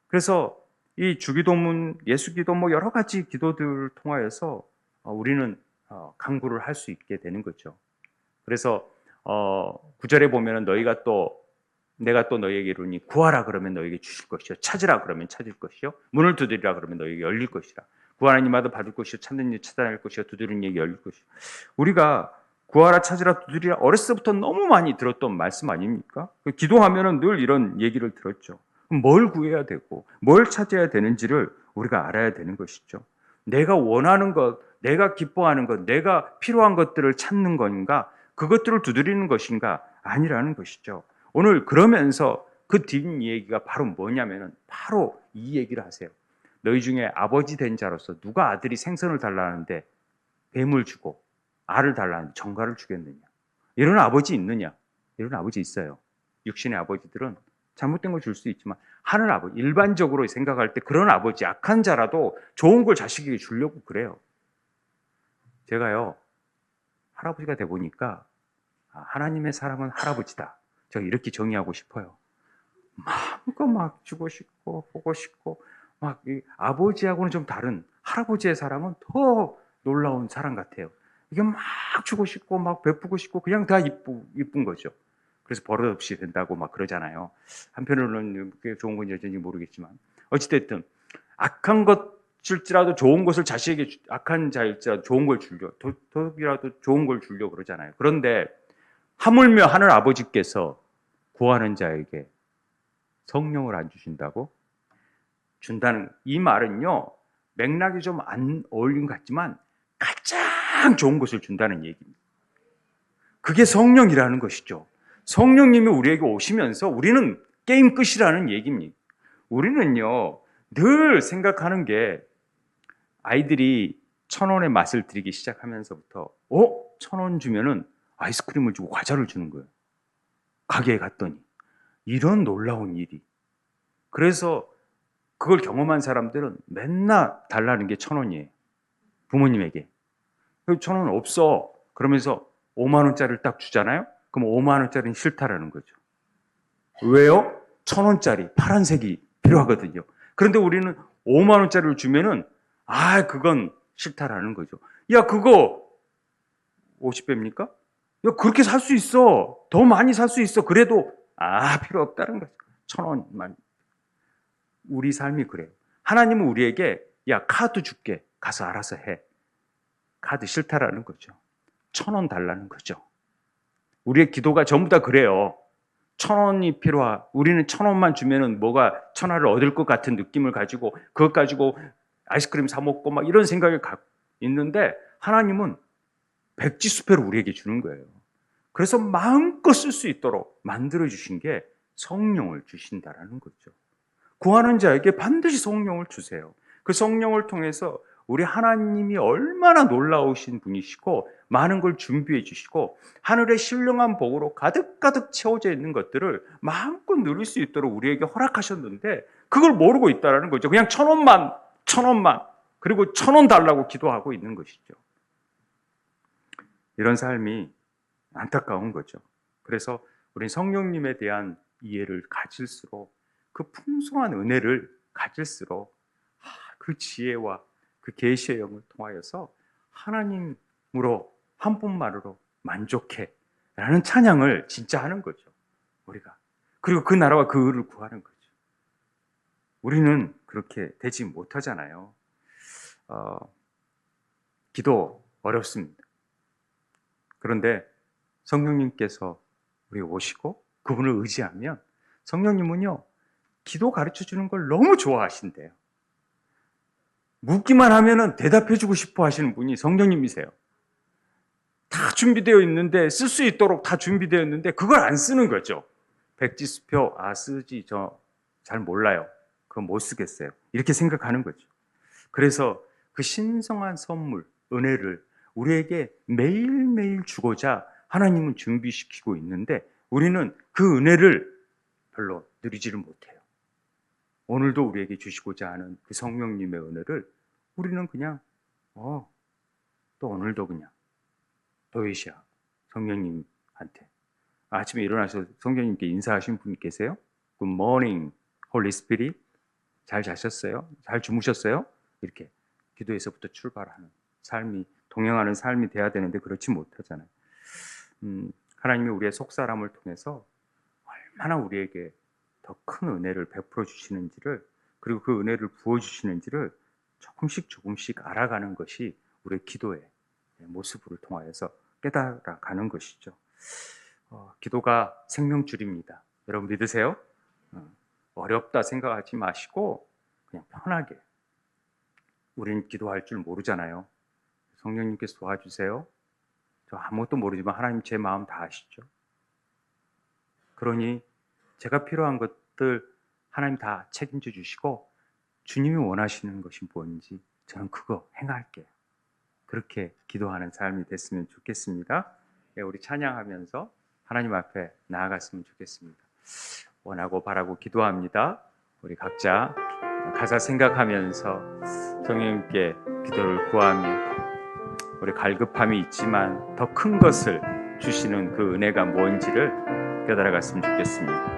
그래서 이 주기도문, 예수기도 여러 가지 기도들을 통하여서 우리는 강구를 할 수 있게 되는 거죠. 그래서 9절에 보면은 내가 또 너희에게 이르니 구하라 그러면 너희에게 주실 것이요 찾으라 그러면 찾을 것이요 문을 두드리라 그러면 너희에게 열릴 것이라. 구하는 이마다 받을 것이요 찾는 이 찾아낼 것이요 두드리는 이에게 열릴 것이요. 우리가 구하라 찾으라 두드리라 어렸을 때부터 너무 많이 들었던 말씀 아닙니까? 기도하면은 늘 이런 얘기를 들었죠. 그럼 뭘 구해야 되고 뭘 찾아야 되는지를 우리가 알아야 되는 것이죠. 내가 원하는 것, 내가 기뻐하는 것, 내가 필요한 것들을 찾는 건가? 그것들을 두드리는 것인가? 아니라는 것이죠. 오늘 그러면서 그 뒷 얘기가 바로 뭐냐면은 바로 이 얘기를 하세요. 너희 중에 아버지 된 자로서 누가 아들이 생선을 달라는데 뱀을 주고 알을 달라는데 정갈을 주겠느냐? 이런 아버지 있느냐? 이런 아버지 있어요. 육신의 아버지들은 잘못된 걸 줄 수 있지만 하늘 아버지, 일반적으로 생각할 때 그런 아버지, 악한 자라도 좋은 걸 자식에게 주려고 그래요. 제가요, 할아버지가 돼 보니까 하나님의 사랑은 할아버지다. 제가 이렇게 정의하고 싶어요. 마음껏 막 주고 싶고 보고 싶고 막 이 아버지하고는 좀 다른 할아버지의 사랑은 더 놀라운 사랑 같아요. 이게 막 주고 싶고 막 베푸고 싶고 그냥 다 이쁜 거죠. 그래서 버릇없이 된다고 막 그러잖아요. 한편으로는 그게 좋은 건지 여전히 모르겠지만 어찌됐든 악한 것일지라도 좋은 것을 자식에게 악한 자일지라도 좋은 걸 주려 도둑이라도 좋은 걸 주려 그러잖아요. 그런데 하물며 하늘 아버지께서 구하는 자에게 성령을 안 주신다고? 준다는 이 말은요, 맥락이 좀 안 어울린 것 같지만 가장 좋은 것을 준다는 얘기입니다. 그게 성령이라는 것이죠. 성령님이 우리에게 오시면서 우리는 게임 끝이라는 얘기입니다. 우리는요, 늘 생각하는 게 아이들이 1,000원의 맛을 들이기 시작하면서부터 1,000원 주면은 아이스크림을 주고 과자를 주는 거예요. 가게에 갔더니. 이런 놀라운 일이. 그래서 그걸 경험한 사람들은 맨날 달라는 게 1,000원이에요. 부모님에게. 1,000원 없어. 그러면서 5만 원짜리를 딱 주잖아요. 그럼 5만 원짜리는 싫다라는 거죠. 왜요? 1,000원짜리 파란색이 필요하거든요. 그런데 우리는 5만 원짜리를 주면은 그건 싫다라는 거죠. 야, 그거 50배입니까? 야, 그렇게 살 수 있어. 더 많이 살 수 있어. 그래도 필요 없다는 거죠. 1,000원만. 우리 삶이 그래요. 하나님은 우리에게 야, 카드 줄게. 가서 알아서 해. 카드 싫다라는 거죠. 1,000원 달라는 거죠. 우리의 기도가 전부 다 그래요. 1,000원이 우리는 1,000원만 주면은 뭐가 1,000원을 얻을 것 같은 느낌을 가지고 그것 가지고 아이스크림 사 먹고 막 이런 생각이 있는데 하나님은 백지수표를 우리에게 주는 거예요. 그래서 마음껏 쓸 수 있도록 만들어 주신 게 성령을 주신다라는 거죠. 구하는 자에게 반드시 성령을 주세요. 그 성령을 통해서 우리 하나님이 얼마나 놀라우신 분이시고 많은 걸 준비해 주시고 하늘의 신령한 복으로 가득가득 채워져 있는 것들을 마음껏 누릴 수 있도록 우리에게 허락하셨는데 그걸 모르고 있다는 거죠. 그냥 1,000원만 그리고 1,000원 달라고 기도하고 있는 것이죠. 이런 삶이 안타까운 거죠. 그래서 우리 성령님에 대한 이해를 가질수록 그 풍성한 은혜를 가질수록 그 지혜와 그 계시의 영을 통하여서 하나님으로 한 분만으로 만족해 라는 찬양을 진짜 하는 거죠. 우리가. 그리고 그 나라와 그 의를 구하는 거죠. 우리는 그렇게 되지 못하잖아요. 기도 어렵습니다. 그런데 성령님께서 우리 오시고 그분을 의지하면 성령님은요 기도 가르쳐 주는 걸 너무 좋아하신대요. 묻기만 하면은 대답해주고 싶어 하시는 분이 성령님이세요. 다 준비되어 있는데 쓸 수 있도록 다 준비되어 있는데 그걸 안 쓰는 거죠. 백지수표 쓰지 저 잘 몰라요. 그건 못 쓰겠어요. 이렇게 생각하는 거죠. 그래서 그 신성한 선물, 은혜를 우리에게 매일매일 주고자 하나님은 준비시키고 있는데 우리는 그 은혜를 별로 누리지를 못해요. 오늘도 우리에게 주시고자 하는 그 성령님의 은혜를 우리는 그냥 또 오늘도 그냥 도이시아 성령님한테 아침에 일어나서 성령님께 인사하신 분 계세요? Good morning, Holy Spirit. 잘 자셨어요? 잘 주무셨어요? 이렇게 기도에서부터 출발하는 삶이 동행하는 삶이 돼야 되는데 그렇지 못하잖아요. 하나님이 우리의 속사람을 통해서 얼마나 우리에게 더 큰 은혜를 베풀어 주시는지를 그리고 그 은혜를 부어 주시는지를 조금씩 알아가는 것이 우리의 기도의 모습을 통하여서 깨달아가는 것이죠. 기도가 생명줄입니다. 여러분 믿으세요? 어렵다 생각하지 마시고 그냥 편하게. 우리는 기도할 줄 모르잖아요. 성령님께서 도와주세요. 저 아무것도 모르지만 하나님 제 마음 다 아시죠. 그러니 제가 필요한 것들 하나님 다 책임져 주시고 주님이 원하시는 것이 뭔지 저는 그거 행할게요. 그렇게 기도하는 삶이 됐으면 좋겠습니다. 우리 찬양하면서 하나님 앞에 나아갔으면 좋겠습니다. 원하고 바라고 기도합니다. 우리 각자 가사 생각하면서 성령님께 기도를 구하며 우리 갈급함이 있지만 더 큰 것을 주시는 그 은혜가 뭔지를 깨달아갔으면 좋겠습니다.